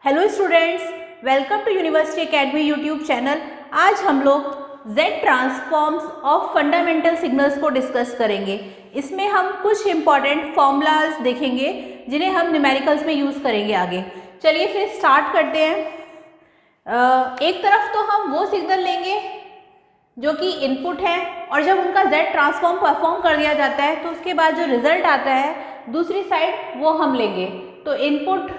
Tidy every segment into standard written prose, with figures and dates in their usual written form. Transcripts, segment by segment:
Hello students, welcome to university academy YouTube channel. आज हम लोग Z transforms of fundamental signals को discuss करेंगे। इसमें हम कुछ इंपॉर्टेंट फॉर्मूलाज देखेंगे जिन्हें हम न्यूमेरिकल्स में यूज़ करेंगे आगे। चलिए फिर स्टार्ट करते हैं। एक तरफ तो हम वो सिग्नल लेंगे जो कि इनपुट है और जब उनका Z ट्रांसफॉर्म परफॉर्म कर दिया जाता है तो उसके बाद जो रिजल्ट आता है दूसरी साइड वो हम लेंगे। तो इनपुट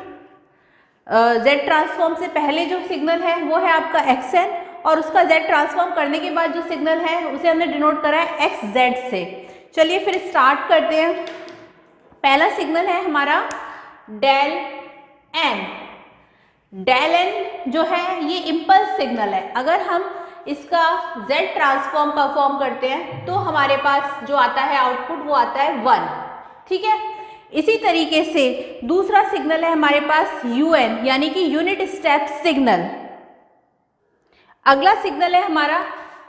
Z ट्रांसफॉर्म से पहले जो सिग्नल है वो है आपका xn और उसका Z ट्रांसफॉर्म करने के बाद जो सिग्नल है उसे हमने डिनोट करा है xz से। चलिए फिर स्टार्ट करते हैं। पहला सिग्नल है हमारा डेल n। डेल n जो है ये इम्पल्स सिग्नल है। अगर हम इसका Z ट्रांसफॉर्म परफॉर्म करते हैं तो हमारे पास जो आता है आउटपुट वो आता है 1। ठीक है, इसी तरीके से दूसरा सिग्नल है हमारे पास UN यानी कि यूनिट स्टेप सिग्नल। अगला सिग्नल है हमारा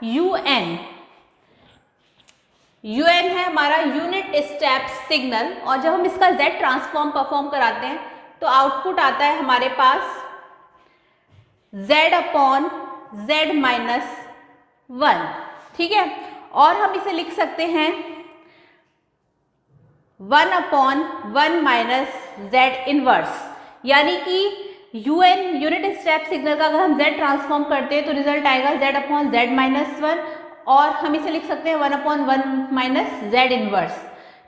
UN। UN है हमारा यूनिट स्टेप सिग्नल और जब हम इसका Z ट्रांसफॉर्म परफॉर्म कराते हैं तो आउटपुट आता है हमारे पास Z अपॉन Z माइनस 1। ठीक है, और हम इसे लिख सकते हैं 1 अपॉन 1 माइनस Z इनवर्स, यानी कि UN यूनिट स्टेप सिग्नल का अगर हम Z ट्रांसफॉर्म करते हैं तो रिजल्ट आएगा Z अपॉन Z माइनस 1 और हम इसे लिख सकते हैं 1 अपॉन 1 माइनस Z इनवर्स।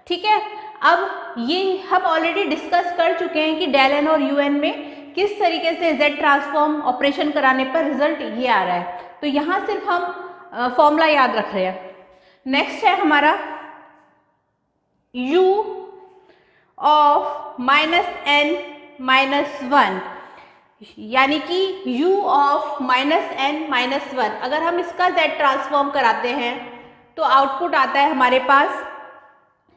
ठीक है, अब ये हम ऑलरेडी डिस्कस कर चुके हैं कि डेल n और UN में किस तरीके से Z ट्रांसफॉर्म ऑपरेशन कराने पर रिजल्ट ये आ रहा है। तो यहाँ सिर्फ हम फॉर्मूला याद रख रहे हैं। नेक्स्ट है हमारा u of minus n minus 1 यानी कि u of minus n minus 1। अगर हम इसका Z ट्रांसफॉर्म कराते हैं तो आउटपुट आता है हमारे पास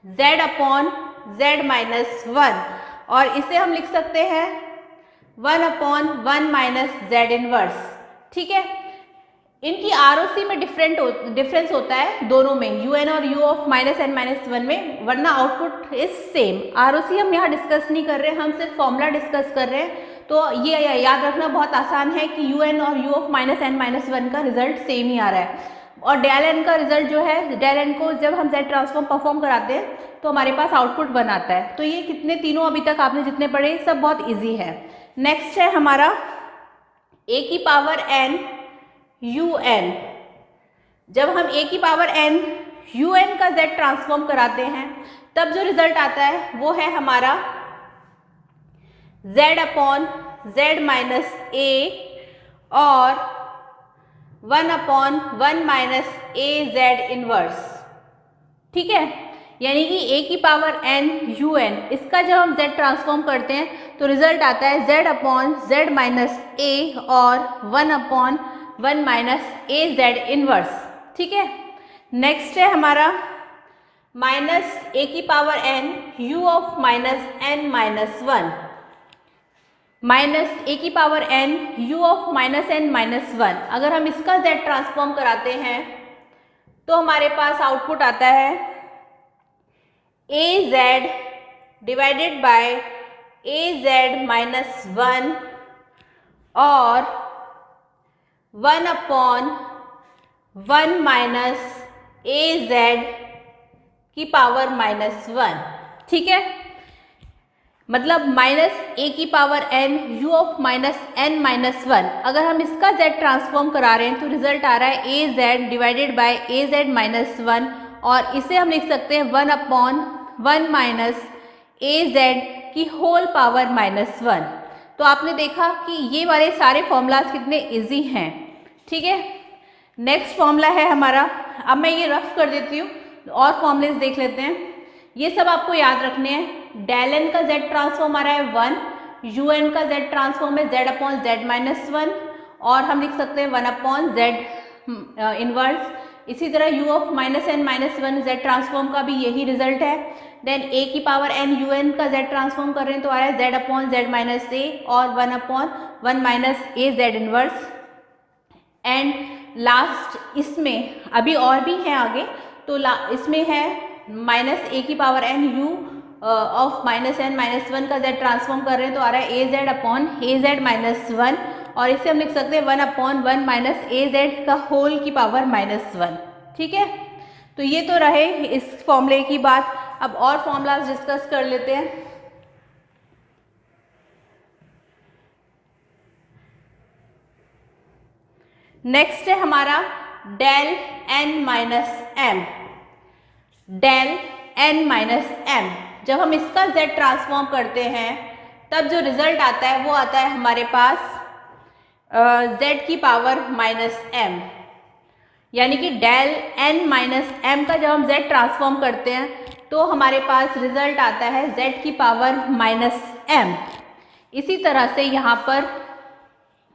Z अपॉन Z माइनस 1 और इसे हम लिख सकते हैं 1 अपॉन 1 माइनस Z इनवर्स। ठीक है, इनकी ROC में डिफरेंस होता है दोनों में, UN और U of minus n minus 1 में, वरना आउटपुट इज सेम। ROC हम यहाँ डिस्कस नहीं कर रहे हैं, हम सिर्फ फॉर्मूला डिस्कस कर रहे हैं। तो ये याद रखना बहुत आसान है कि UN और U of minus n minus 1 का रिजल्ट सेम ही आ रहा है और डेल n का रिजल्ट जो है, डेल n को जब हम Z ट्रांसफॉर्म परफॉर्म कराते हैं तो हमारे पास आउटपुट 1 आता है। तो ये कितने तीनों अभी तक आपने जितने पढ़े सब बहुत ईजी है। नेक्स्ट है हमारा a की पावर n UN। जब हम a की पावर n UN का Z ट्रांसफॉर्म कराते हैं तब जो रिजल्ट आता है वो है हमारा Z upon Z minus a और 1 upon 1 minus a Z inverse. ठीक है, यानी कि a की पावर n UN इसका जब हम Z ट्रांसफॉर्म करते हैं तो रिजल्ट आता है Z upon Z minus a और 1 upon 1 minus a Z inverse. ठीक है, नेक्स्ट है हमारा माइनस a की power n u of minus n minus 1 minus a की power n u of minus n minus 1। अगर हम इसका Z ट्रांसफॉर्म कराते हैं तो हमारे पास आउटपुट आता है a Z divided by a Z minus 1 और 1 अपॉन 1 माइनस a Z की पावर माइनस 1। ठीक है, मतलब माइनस a की power n u of minus n minus 1। अगर हम इसका Z ट्रांसफॉर्म करा रहे हैं तो रिजल्ट आ रहा है a Z divided by a Z minus 1 और इसे हम लिख सकते हैं 1 अपॉन 1 माइनस a Z की होल पावर माइनस 1। तो आपने देखा कि ये वाले सारे फॉर्मूलाज कितने इजी हैं। ठीक है, नेक्स्ट फॉर्मूला है हमारा, अब मैं ये रफ कर देती हूँ और फॉर्मूलेज देख लेते हैं। ये सब आपको याद रखने हैं। डेल n का Z ट्रांसफॉर्म आ रहा है 1, UN का Z ट्रांसफॉर्म है Z अपॉन Z माइनस 1 और हम लिख सकते हैं 1 अपॉन Z इनवर्स। इसी तरह U of minus n minus 1 Z transform का भी यही रिजल्ट है। देन a की पावर n UN का Z ट्रांसफॉर्म कर रहे हैं तो आ रहा है Z upon Z minus a और 1 upon 1 minus a Z inverse. And last इसमें अभी और भी है आगे, तो इसमें है माइनस a की power n u of -n-1 का z ट्रांसफॉर्म कर रहे हैं तो आ रहा है az अपॉन az-1, और इसे हम लिख सकते हैं 1/1 माइनस az का होल की पावर -1। ठीक है, तो ये तो रहे इस फॉर्मूले की बात। अब और फॉर्मूलाज डिस्कस कर लेते हैं। नेक्स्ट है हमारा del n minus m। Del n minus m, जब हम इसका z ट्रांसफॉर्म करते हैं तब जो रिजल्ट आता है वो आता है हमारे पास z की पावर -m, यानी कि डेल n माइनस m का जब हम z ट्रांसफॉर्म करते हैं तो हमारे पास रिजल्ट आता है z की पावर -m। इसी तरह से यहाँ पर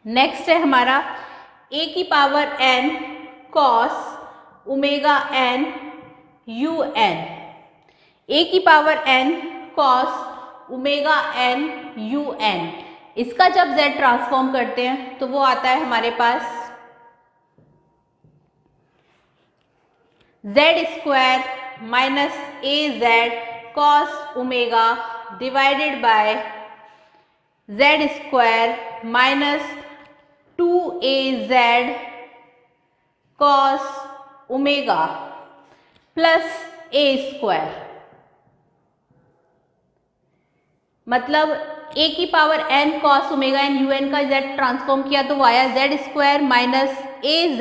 नेक्स्ट है हमारा a की power n cos omega n un, a की power n cos omega n un, इसका जब z ट्रांसफॉर्म करते हैं तो वो आता है हमारे पास z² minus az cos omega divided by z² minus 2az cos omega plus a²। मतलब a की power n cos omega n un का z ट्रांसफॉर्म किया तो वो आया z² minus az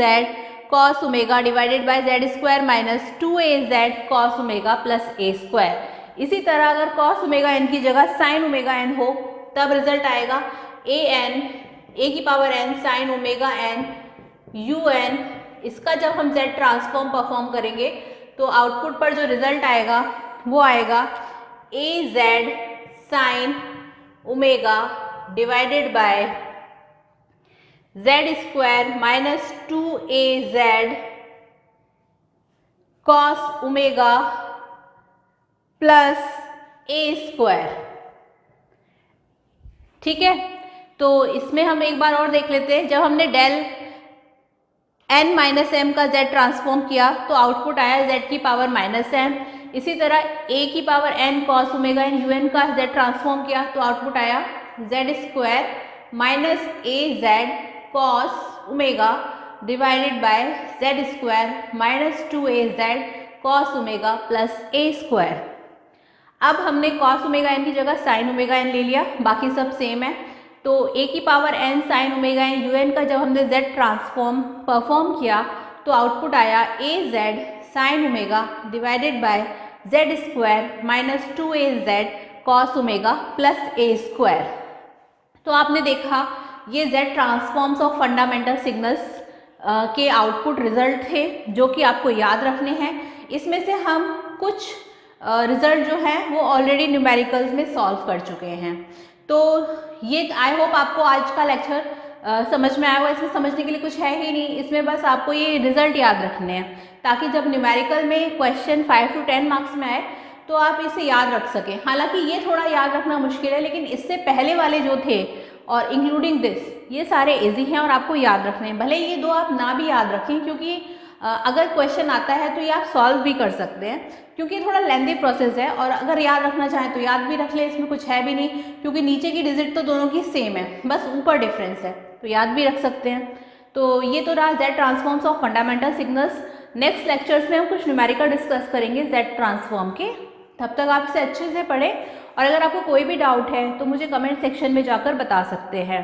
cos omega divided by z² minus 2az cos omega plus a²। इसी तरह अगर cos ओमेगा n की जगह sin ओमेगा n हो तब रिजल्ट आएगा a की power n sin omega n un। इसका जब हम z ट्रांसफॉर्म परफॉर्म करेंगे तो आउटपुट पर जो रिजल्ट आएगा वो आएगा az sin omega divided by z² minus 2az cos omega plus a²। ठीक है, तो इसमें हम एक बार और देख लेते हैं। जब हमने डेल n माइनस m का z ट्रांसफॉर्म किया तो आउटपुट आया z की पावर -m। इसी तरह a की power n cos omega n un का z ट्रांसफॉर्म किया तो आउटपुट आया z² minus az cos omega divided by z² minus 2az cos omega plus a²। अब हमने cos ओमेगा n की जगह sin ओमेगा n ले लिया, बाकी सब सेम है। तो a की power n sin omega n un का जब हमने z ट्रांसफॉर्म परफॉर्म किया तो आउटपुट आया az sin omega divided by z² minus 2az cos omega plus a²। तो आपने देखा ये z transforms of fundamental signals के आउटपुट रिजल्ट थे जो कि आपको याद रखने हैं। इसमें से हम कुछ रिजल्ट जो है वो ऑलरेडी न्यूमेरिकल्स में सॉल्व कर चुके हैं। तो ये आई होप आपको आज का लेक्चर समझ में आया होगा। इसमें समझने के लिए कुछ है ही नहीं, इसमें बस आपको ये रिजल्ट याद रखने हैं ताकि जब न्यूमेरिकल में क्वेश्चन 5 to 10 मार्क्स में आए तो आप इसे याद रख सकें। हालांकि ये थोड़ा याद रखना मुश्किल है, लेकिन इससे पहले वाले जो थे और इंक्लूडिंग दिस ये सारे इजी हैं और आपको याद रखने हैं। भले ये दो आप ना भी याद रखें, क्योंकि अगर क्वेश्चन आता है तो ये आप सॉल्व भी कर सकते हैं, क्योंकि थोड़ा लेंदी प्रोसेस है। और अगर याद रखना चाहें तो याद भी रख ले, इसमें कुछ है भी नहीं, क्योंकि नीचे की डिजिट तो दोनों की सेम है, बस ऊपर डिफरेंस है, तो याद भी रख सकते हैं। तो ये तो रहा z transforms of fundamental signals. Next lectures में हम कुछ न्यूमेरिकल डिस्कस करेंगे z ट्रांसफॉर्म के। तब तक आप इसे अच्छे से पढ़ें, और अगर आपको कोई भी डाउट है तो मुझे कमेंट सेक्शन में जाकर बता सकते हैं।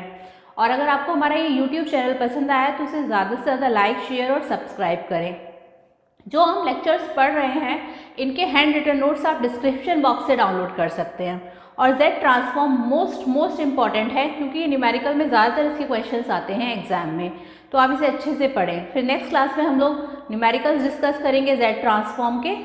और अगर आपको हमारा ये यूट्यूब चैनल पसंद आया तो इसे ज़्यादा से ज़्यादा लाइक, शेयर और सब्सक्राइब करें। जो हम लेक्चर्स पढ़ रहे हैं इनके हैंड रिटन नोट्स आप डिस्क्रिप्शन बॉक्स से डाउनलोड कर सकते हैं। और z ट्रांसफॉर्म मोस्ट इम्पॉर्टेंट है, क्योंकि न्यूमेरिकल में ज़्यादातर इसके क्वेश्चंस आते हैं एग्जाम में, तो आप इसे अच्छे से पढ़ें। फिर नेक्स्ट क्लास में हम लोग न्यूमेरिकल्स डिस्कस करेंगे z ट्रांसफॉर्म के।